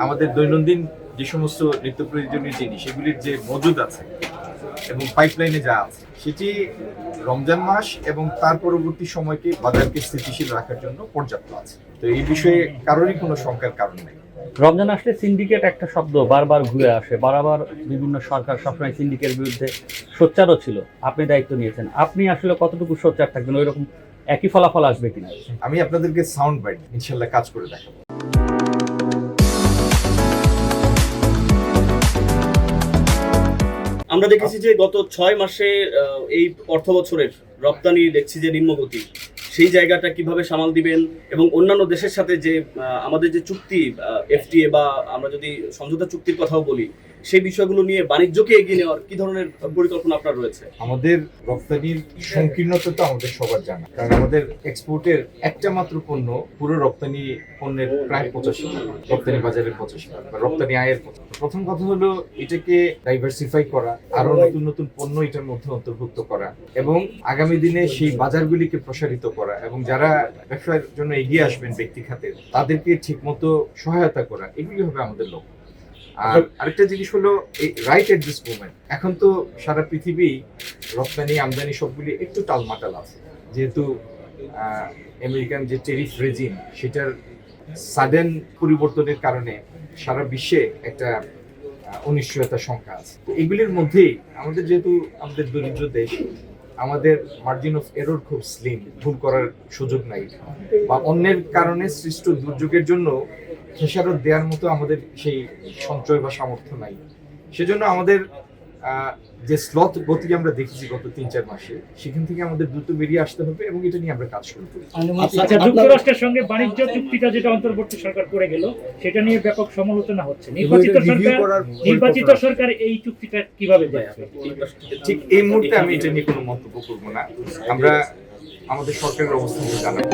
আমাদের দৈনন্দিন যে সমস্ত নিত্য প্রয়োজনীয় জিনিস এগুলির যে মজুদ আছে এবং পাইপলাইনে যা আছে সেটি রমজান মাস এবং তার পরবর্তী সময়কে বাজারকে স্থিতিশীল রাখার জন্য পর্যাপ্ত আছে। তো এই বিষয়ে কারোরই কোনো শঙ্কার কারণ নেই। রমজান আসলে সিন্ডিকেট একটা শব্দ বারবার ঘুরে আসে, বারবার বিভিন্ন সরকার সবসময় সিন্ডিকেটের বিরুদ্ধে সোচ্চারও ছিল। আপনি দায়িত্ব নিয়েছেন, আপনি আসলে কতটুকু সোচ্চার থাকবেন, ওই রকম একই ফলাফল আসবে কিনা? আমি আপনাদেরকে সাউন্ড বাইট ইনশাল্লাহ কাজ করে দেখাবো। আমরা দেখেছি যে গত 6 মাসে এই অর্থ বছরের রপ্তানি দেখছি যে নিম্নগতি, সেই জায়গাটা কিভাবে সামাল দিবেন এবং অন্যান্য দেশের সাথে যে আমাদের যে চুক্তি এফটিএ বা আমরা যদি সমঝোতা চুক্তির কথাও বলি, সেই বিষয়গুলো নিয়ে বাণিজ্যকে এগিয়ে নেওয়ার কি ধরনের পরিকল্পনা আপনার রয়েছে? আমাদের রপ্তানির সংকীর্ণতা তো আমাদের সবার জানা, কারণ আমাদের এক্সপোর্টের একটা মাত্র পণ্য পুরো রপ্তানি পণ্যের প্রায় 85, রপ্তানি বাজারের 85 বা রপ্তানি আয়ের 85। প্রথম কথা হলো এটাকে ডাইভার্সিফাই করা, আরো নতুন নতুন পণ্য এটার মধ্যে অন্তর্ভুক্ত করা এবং আগামী দিনে সেই বাজারগুলিকে প্রসারিত করা এবং যারা ব্যবসার জন্য এগিয়ে আসবেন ব্যক্তি খাতে তাদেরকে ঠিকমতো সহায়তা করা, এগুলি হবে আমাদের লক্ষ্য। আর আরেকটা জিনিস হলো এই রাইট এট দিস মোমেন্ট, এখন তো সারা পৃথিবী রপ্তানি আমদানি সবগুলি একটু টালমাটাল আছে, যেহেতু আমেরিকান যে টেরিফ রেজিম সেটার সাডেন পরিবর্তনের কারণে সারা বিশ্বে একটা অনিশ্চয়তার সংখ্যা আছে। তো এগুলির মধ্যেই আমাদের, যেহেতু আমাদের দরিদ্র দেশ, আমাদের মার্জিন অফ এরর খুব স্লিম, ভুল করার সুযোগ নাই বা অন্যের কারণে সৃষ্ট দুর্যোগের জন্য খেসারত দেওয়ার মতো আমাদের সেই সঞ্চয় বা সামর্থ্য নাই। সেজন্য আমাদের যে স্লথ গতি আমরা দেখেছি গত 3-4 মাসে, সেখান থেকে আমাদের দ্রুত বেরিয়ে আসতে হবে এবং এটা নিয়ে আমরা কাজ শুরু করি। আচ্ছা, যুক্তরাষ্ট্রের সঙ্গে বাণিজ্য চুক্তিটা যেটা অন্তর্বর্তী সরকার করে গেল, সেটা নিয়ে ব্যাপক সমালোচনা হচ্ছে। নির্বাচিত সরকার এই চুক্তিটা কিভাবে দেখবে? ঠিক এই মুহূর্তে আমি এটা নিয়ে কোনো মন্তব্য করবো না। আমরা আমাদের সরকারের অবস্থান জানাবো।